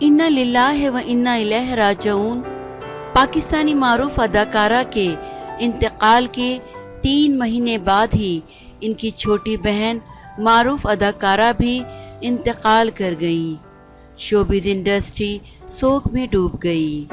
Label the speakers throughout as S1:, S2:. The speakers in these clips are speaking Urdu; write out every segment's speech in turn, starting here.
S1: انا للہ و انا الیہ راجعون۔ پاکستانی معروف اداکارہ کے انتقال کے 3 مہینے بعد ہی ان کی چھوٹی بہن معروف اداکارہ بھی انتقال کر گئیں۔ شوبز انڈسٹری سوگ میں ڈوب گئی۔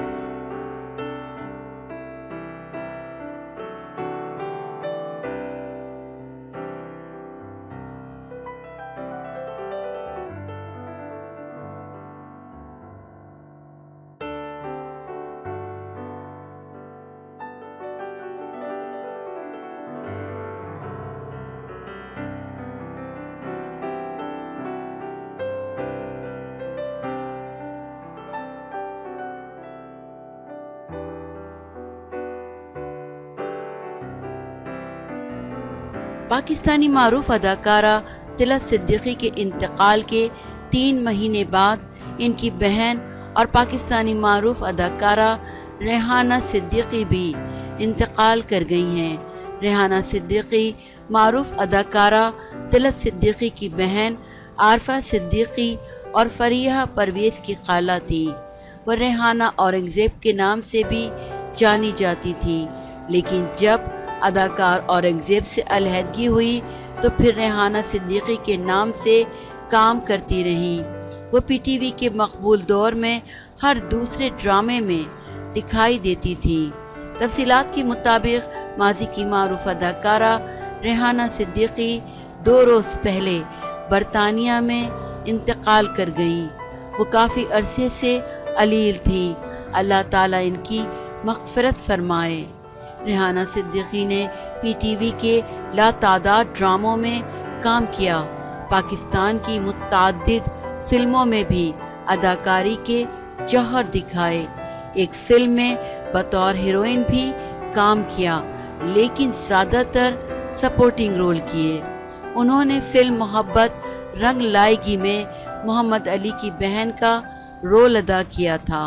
S1: پاکستانی معروف اداکارہ طلعت صدیقی کے انتقال کے 3 مہینے بعد ان کی بہن اور پاکستانی معروف اداکارہ ریحانہ صدیقی بھی انتقال کر گئی ہیں۔ ریحانہ صدیقی معروف اداکارہ طلعت صدیقی کی بہن عارفہ صدیقی اور فریحہ پرویز کی خالہ تھیں۔ وہ ریحانہ اورنگزیب کے نام سے بھی جانی جاتی تھیں، لیکن جب اداکار اورنگزیب سے علیحدگی ہوئی تو پھر ریحانہ صدیقی کے نام سے کام کرتی رہیں۔ وہ پی ٹی وی کے مقبول دور میں ہر دوسرے ڈرامے میں دکھائی دیتی تھیں۔ تفصیلات کے مطابق ماضی کی معروف اداکارہ ریحانہ صدیقی 2 روز پہلے برطانیہ میں انتقال کر گئیں۔ وہ کافی عرصے سے علیل تھیں، اللہ تعالیٰ ان کی مغفرت فرمائے۔ ریحانہ صدیقی نے پی ٹی وی کے لاتعداد ڈراموں میں کام کیا، پاکستان کی متعدد فلموں میں بھی اداکاری کے جوہر دکھائے۔ ایک فلم میں بطور ہیروئن بھی کام کیا، لیکن زیادہ تر سپورٹنگ رول کیے۔ انہوں نے فلم محبت رنگ لائے گی میں محمد علی کی بہن کا رول ادا کیا تھا۔